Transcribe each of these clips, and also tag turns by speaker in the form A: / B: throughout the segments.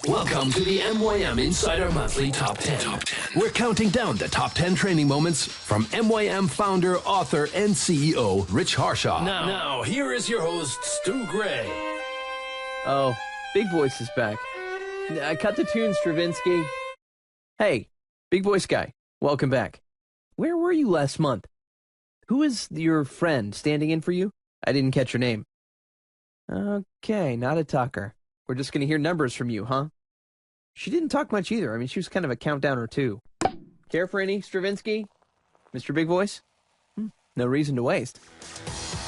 A: Welcome to the MYM Insider Monthly Top 10. We're counting down the top 10 training moments from MYM founder, author, and CEO Rich Harshaw. Now, here is your host, Stu Gray.
B: Oh, Big Voice is back. Cut the tune, Stravinsky. Hey, Big Voice guy, welcome back. Where were you last month? Who is your friend standing in for you? I didn't catch your name. Okay, not a talker. We're just going to hear numbers from you, huh? She didn't talk much either. I mean, she was kind of a countdown or two. Care for any, Stravinsky? Mr. Big Voice? No reason to waste.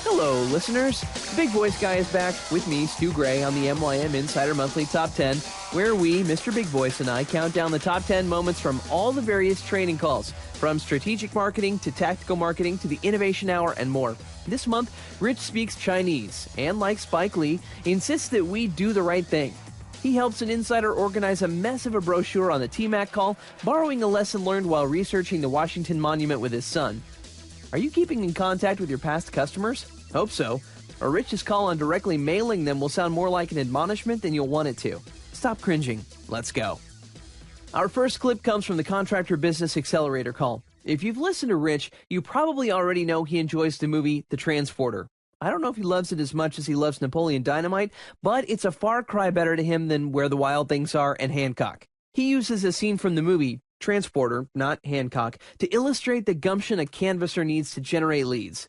B: Hello, listeners. Big Voice Guy is back with me, Stu Gray, on the MYM Insider Monthly Top 10, where we, Mr. Big Voice and I, count down the top 10 moments from all the various training calls, from strategic marketing to tactical marketing to the Innovation Hour and more. This month, Rich speaks Chinese and, like Spike Lee, insists that we do the right thing. He helps an insider organize a mess of a brochure on the TMAC call, borrowing a lesson learned while researching the Washington Monument with his son. Are you keeping in contact with your past customers? Hope so. Or Rich's call on directly mailing them will sound more like an admonishment than you'll want it to. Stop cringing. Let's go. Our first clip comes from the Contractor Business Accelerator call. If you've listened to Rich, you probably already know he enjoys the movie The Transporter. I don't know if he loves it as much as he loves Napoleon Dynamite, but it's a far cry better to him than Where the Wild Things Are and Hancock. He uses a scene from the movie, Transporter, not Hancock, to illustrate the gumption a canvasser needs to generate leads.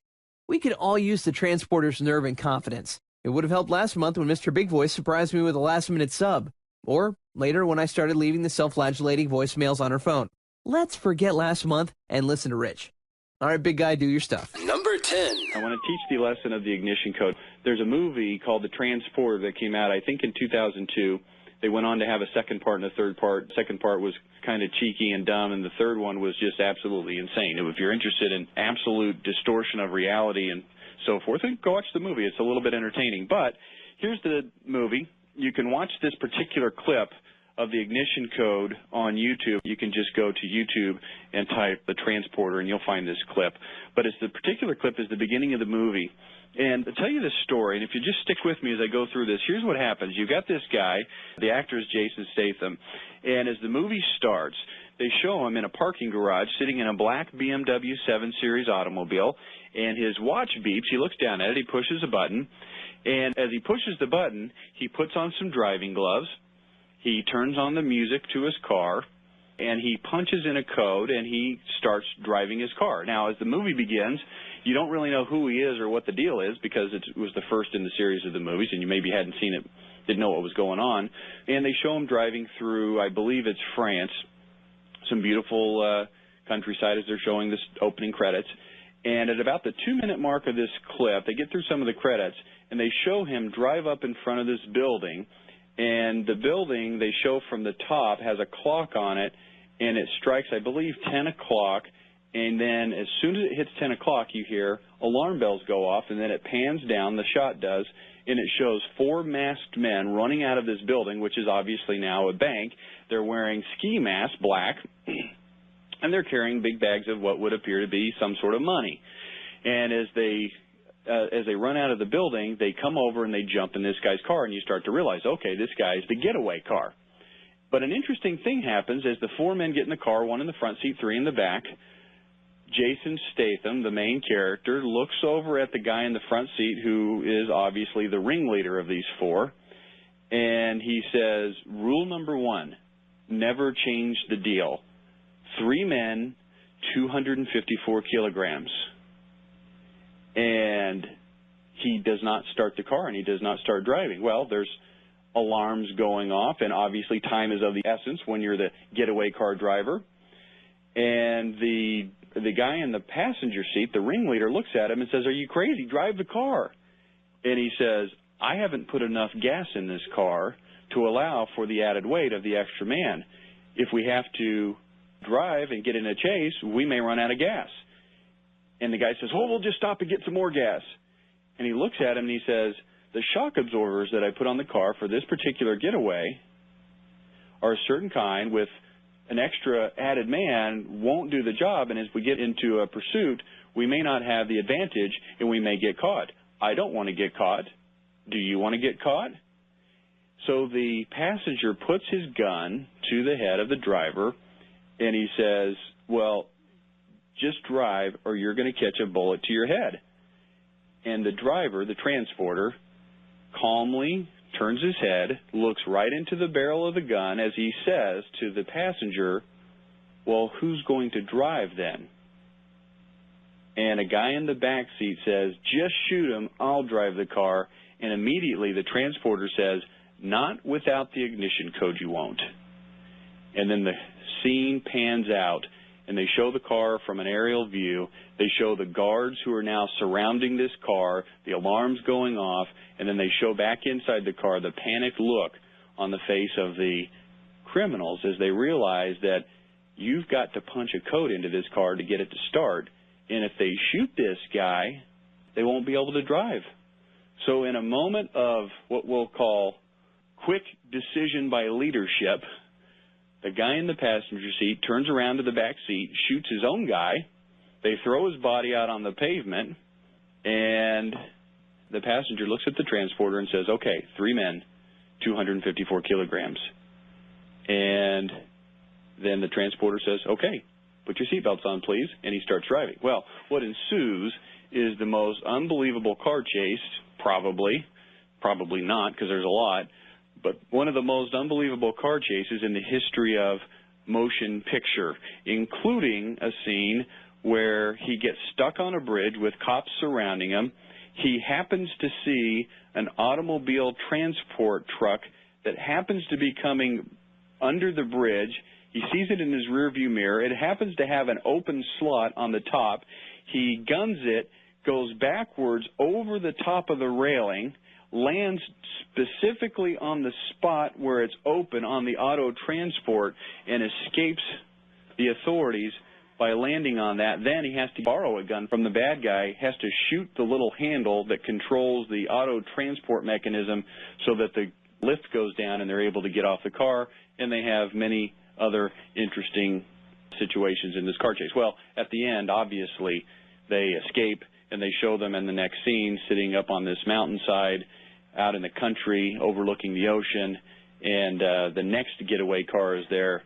B: We could all use the Transporter's nerve and confidence. It would have helped last month when Mr. Big Voice surprised me with a last-minute sub. Or later when I started leaving the self-flagellating voicemails on her phone. Let's forget last month and listen to Rich. All right, big guy, do your stuff.
A: Number 10.
C: I want to teach the lesson of the ignition code. There's a movie called The Transporter that came out, I think, in 2002. They went on to have a second part and a third part. The second part was kind of cheeky and dumb, and the third one was just absolutely insane. If you're interested in absolute distortion of reality and so forth, then go watch the movie. It's a little bit entertaining. But here's the movie. You can watch this particular clip of the ignition code on YouTube. You can just go to YouTube and type The Transporter, and you'll find this clip. But the particular clip is the beginning of the movie. And I'll tell you this story, and if you just stick with me as I go through this, here's what happens. You've got this guy, the actor is Jason Statham, and as the movie starts, they show him in a parking garage sitting in a black BMW 7 Series automobile, and his watch beeps. He looks down at it, he pushes a button, and as he pushes the button, he puts on some driving gloves, he turns on the music to his car, and he punches in a code, and he starts driving his car. Now, as the movie begins, you don't really know who he is or what the deal is because it was the first in the series of the movies, and you maybe hadn't seen it, didn't know what was going on. And they show him driving through, I believe it's France, some beautiful countryside as they're showing this opening credits. And at about the 2-minute mark of this clip, they get through some of the credits, and they show him drive up in front of this building. And the building they show from the top has a clock on it, and it strikes, I believe, 10 o'clock. And then as soon as it hits 10 o'clock, you hear alarm bells go off, and then it pans down, the shot does, and it shows 4 masked men running out of this building, which is obviously now a bank. They're wearing ski masks, black, and they're carrying big bags of what would appear to be some sort of money. And as they run out of the building, they come over and they jump in this guy's car, and you start to realize, okay, this guy's the getaway car. But an interesting thing happens as the 4 men get in the car, 1 in the front seat, 3 in the back. Jason Statham, the main character, looks over at the guy in the front seat who is obviously the ringleader of these 4, and he says, rule number 1, never change the deal. 3 men, 254 kilograms. And he does not start the car, and he does not start driving. Well, there's alarms going off, and obviously time is of the essence when you're the getaway car driver. And the guy in the passenger seat, the ringleader, looks at him and says, are you crazy? Drive the car. And he says, I haven't put enough gas in this car to allow for the added weight of the extra man. If we have to drive and get in a chase, we may run out of gas. And the guy says, oh, we'll just stop and get some more gas. And he looks at him and he says, the shock absorbers that I put on the car for this particular getaway are a certain kind with an extra added man won't do the job, and as we get into a pursuit, we may not have the advantage and we may get caught. I don't want to get caught. Do you want to get caught? So the passenger puts his gun to the head of the driver, and he says, well, just drive or you're going to catch a bullet to your head. And the driver, the transporter, calmly turns his head, looks right into the barrel of the gun as he says to the passenger, well, who's going to drive then? And a guy in the back seat says, just shoot him, I'll drive the car. And immediately the transporter says, not without the ignition code you won't. And then the scene pans out, and they show the car from an aerial view. They show the guards who are now surrounding this car, the alarms going off, and then they show back inside the car the panicked look on the face of the criminals as they realize that you've got to punch a code into this car to get it to start. And if they shoot this guy, they won't be able to drive. So in a moment of what we'll call quick decision by leadership, the guy in the passenger seat turns around to the back seat, shoots his own guy. They throw his body out on the pavement, and the passenger looks at the transporter and says, okay, 3 men, 254 kilograms. And then the transporter says, okay, put your seatbelts on, please, and he starts driving. Well, what ensues is the most unbelievable car chase, probably not because there's a lot, but one of the most unbelievable car chases in the history of motion picture, including a scene where he gets stuck on a bridge with cops surrounding him. He happens to see an automobile transport truck that happens to be coming under the bridge. He sees it in his rearview mirror. It happens to have an open slot on the top. He guns it, goes backwards over the top of the railing, lands specifically on the spot where it's open on the auto transport, and escapes the authorities by landing on that. Then he has to borrow a gun from the bad guy, has to shoot the little handle that controls the auto transport mechanism so that the lift goes down and they're able to get off the car, and they have many other interesting situations in this car chase. Well, at the end, obviously, they escape, and they show them in the next scene sitting up on this mountainside out in the country overlooking the ocean, and the next getaway car is there,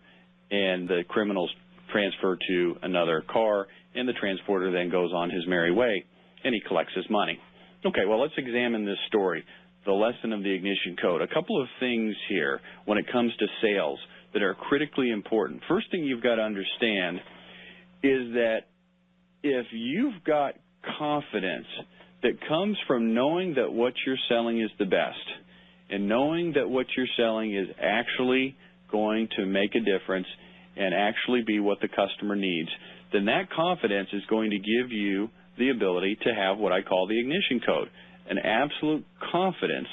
C: and the criminals transfer to another car, and the transporter then goes on his merry way, and he collects his money. Okay, well, let's examine this story, the lesson of the ignition code. A couple of things here when it comes to sales that are critically important. First thing you've got to understand is that if you've got confidence that comes from knowing that what you're selling is the best and knowing that what you're selling is actually going to make a difference and actually be what the customer needs, then that confidence is going to give you the ability to have what I call the ignition code, an absolute confidence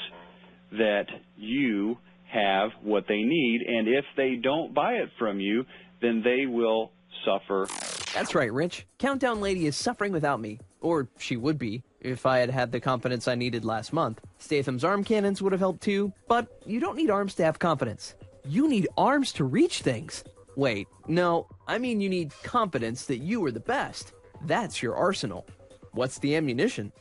C: that you have what they need, and if they don't buy it from you, then they will suffer.
B: That's right, Rich. Countdown Lady is suffering without me. Or she would be, if I had had the confidence I needed last month. Statham's arm cannons would have helped too, but you don't need arms to have confidence. You need arms to reach things. Wait, no, I mean you need confidence that you are the best. That's your arsenal. What's the ammunition?